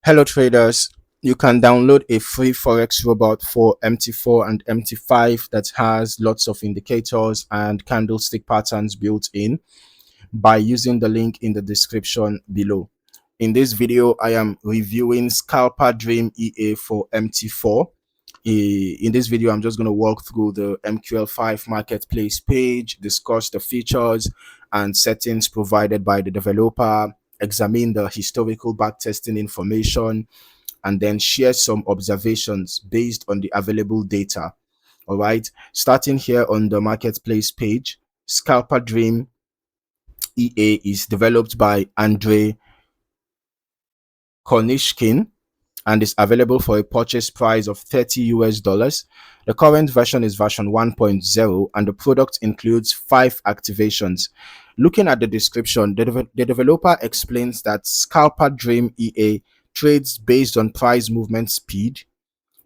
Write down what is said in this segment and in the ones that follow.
Hello traders, you can download a free Forex robot for MT4 and MT5 that has lots of indicators and candlestick patterns built in by using the link in the description below. In this video, I am reviewing Scalper Dream EA for MT4. In this video, I'm just going to walk through the MQL5 Marketplace page, discuss the features and settings provided by the developer, examine the historical backtesting information, and then share some observations based on the available data. All right, starting here on the Marketplace page, Scalper Dream EA is developed by Andrei Konishkin and is available for a purchase price of $30. The current version is version 1.0 and the product includes 5 activations. Looking at the description, the developer explains that Scalper Dream EA trades based on price movement speed.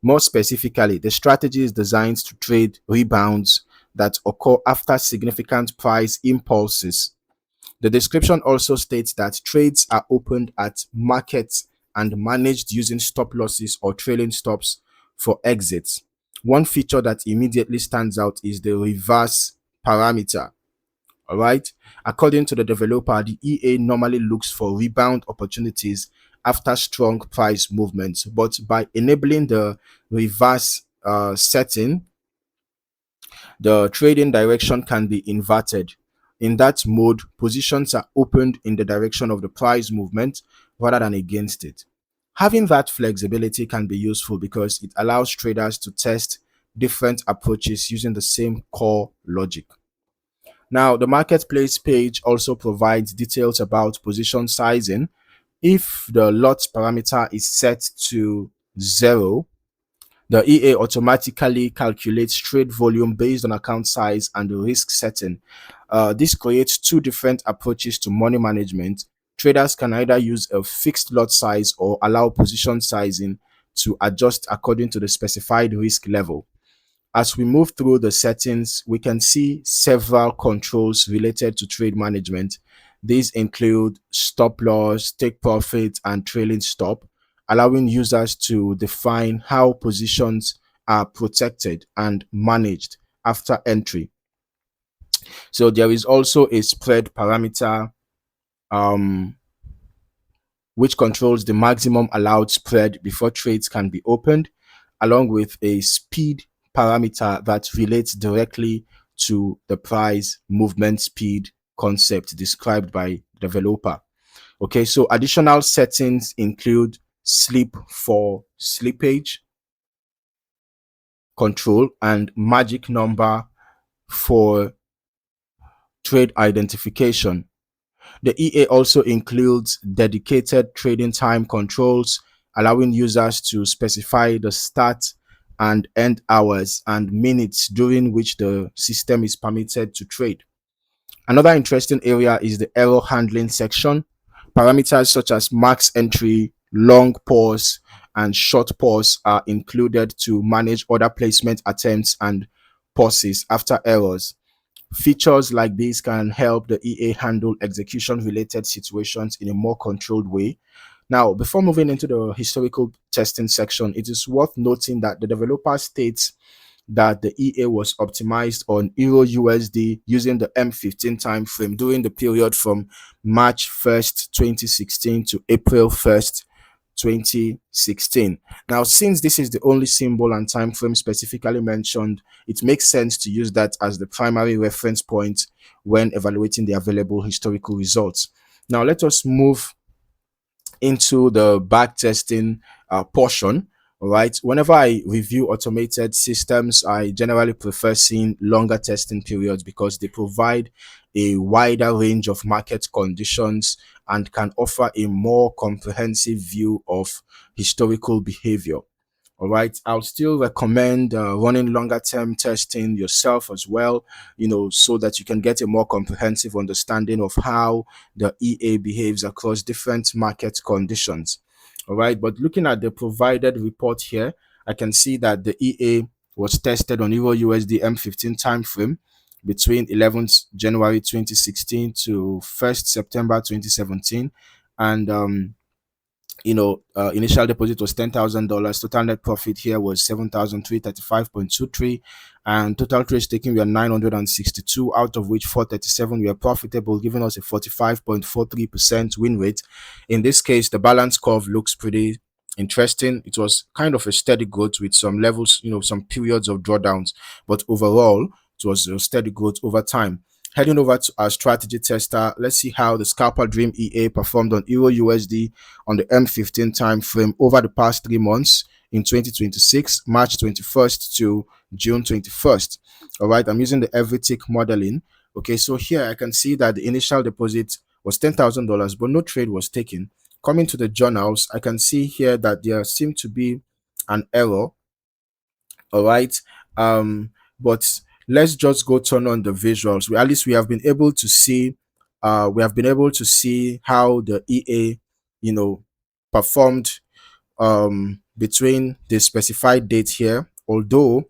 More specifically, the strategy is designed to trade rebounds that occur after significant price impulses. The description also states that trades are opened at markets and managed using stop losses or trailing stops for exits. One feature that immediately stands out is the reverse parameter. All right. According to the developer, the EA normally looks for rebound opportunities after strong price movements, but by enabling the reverse setting, the trading direction can be inverted. In that mode, positions are opened in the direction of the price movement rather than against it. Having that flexibility can be useful because it allows traders to test different approaches using the same core logic. Now, the marketplace page also provides details about position sizing. If the lot parameter is set to 0, the EA automatically calculates trade volume based on account size and the risk setting. This creates two different approaches to money management. Traders can either use a fixed lot size or allow position sizing to adjust according to the specified risk level. As we move through the settings, we can see several controls related to trade management. These include stop loss, take profit, and trailing stop, allowing users to define how positions are protected and managed after entry. So there is also a spread parameter, which controls the maximum allowed spread before trades can be opened, along with a speed parameter that relates directly to the price movement speed concept described by the developer. Okay, so additional settings include sleep for slippage control and magic number for trade identification. The EA also includes dedicated trading time controls, allowing users to specify the start and end hours and minutes during which the system is permitted to trade. Another interesting area is the error handling section. Parameters such as max entry, long pause, and short pause are included to manage order placement attempts and pauses after errors. Features like this can help the EA handle execution-related situations in a more controlled way. Now, before moving into the historical testing section, it is worth noting that the developer states that the EA was optimized on EURUSD using the M15 time frame during the period from March 1st, 2016 to April 1st, 2016. Now, since this is the only symbol and time frame specifically mentioned, it makes sense to use that as the primary reference point when evaluating the available historical results. Now, let us move into the backtesting portion. All right. Whenever I review automated systems, I generally prefer seeing longer testing periods because they provide a wider range of market conditions and can offer a more comprehensive view of historical behavior. All right, I'll still recommend running longer term testing yourself as well, so that you can get a more comprehensive understanding of how the EA behaves across different market conditions. All right, but looking at the provided report here, I can see that the EA was tested on EURUSD M15 time frame between 11th January 2016 to 1st September 2017, and initial deposit was $10,000. Total net profit here was 7,335.23, and total trades taken were 962, out of which 437 were profitable, giving us a 45.43% win rate. In this case, the balance curve looks pretty interesting. It was kind of a steady growth with some levels, some periods of drawdowns, but overall, it was a steady growth over time. Heading over to our strategy tester, let's see how the Scalper Dream EA performed on EURUSD on the M15 time frame over the past 3 months in 2026, March 21st to June 21st. All right, I'm using the every tick modeling. Okay, so here I can see that the initial deposit was $10,000, but no trade was taken. Coming to the journals, I can see here that there seemed to be an error. All right, but let's just go turn on the visuals. At least we have been able to see how the EA performed between the specified date here, although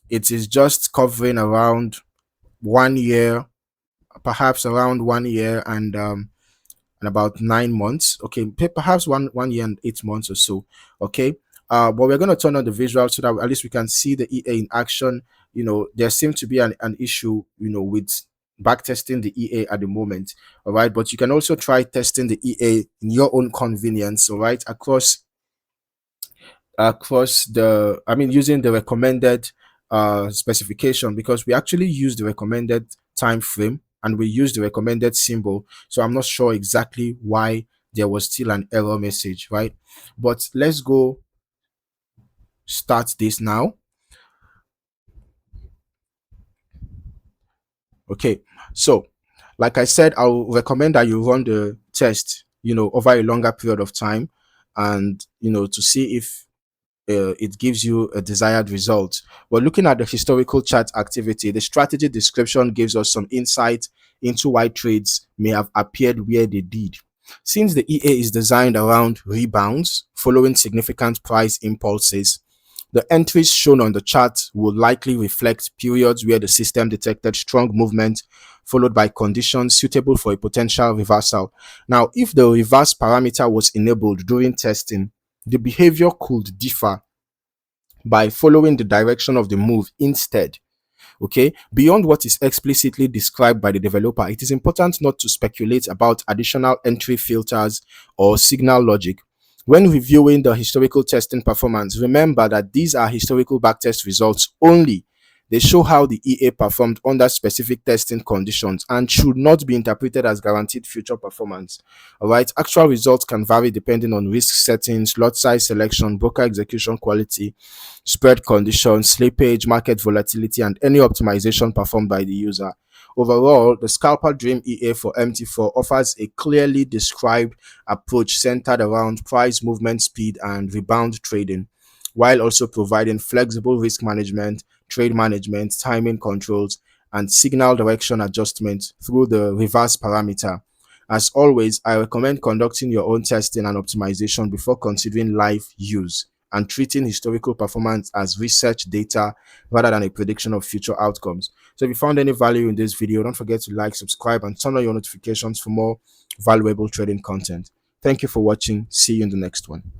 it is just covering around 1 year, perhaps around 1 year and about 9 months. Okay, perhaps one year and 8 months or so. Okay, but we're going to turn on the visual so that at least we can see the EA in action. There seems to be an issue with backtesting the EA at the moment. All right, but you can also try testing the EA in your own convenience. All right, using the recommended specification, because we actually use the recommended time frame and we use the recommended symbol. So I'm not sure exactly why there was still an error message, right? But let's go start this now. Okay, so like I said, I'll recommend that you run the test over a longer period of time, and to see if it gives you a desired result. But looking at the historical chart activity, the strategy description gives us some insight into why trades may have appeared where they did. Since the EA is designed around rebounds following significant price impulses, the entries shown on the chart will likely reflect periods where the system detected strong movement followed by conditions suitable for a potential reversal. Now, if the reverse parameter was enabled during testing, the behavior could differ by following the direction of the move instead. Okay, beyond what is explicitly described by the developer, it is important not to speculate about additional entry filters or signal logic. When reviewing the historical testing performance, remember that these are historical backtest results only. They show how the EA performed under specific testing conditions and should not be interpreted as guaranteed future performance. All right, actual results can vary depending on risk settings, lot size selection, broker execution quality, spread conditions, slippage, market volatility, and any optimization performed by the user. Overall, the Scalper Dream EA for MT4 offers a clearly described approach centered around price movement speed and rebound trading, while also providing flexible risk management, trade management, timing controls, and signal direction adjustment through the reverse parameter. As always, I recommend conducting your own testing and optimization before considering live use and treating historical performance as research data rather than a prediction of future outcomes. So if you found any value in this video, don't forget to like, subscribe, and turn on your notifications for more valuable trading content. Thank you for watching. See you in the next one.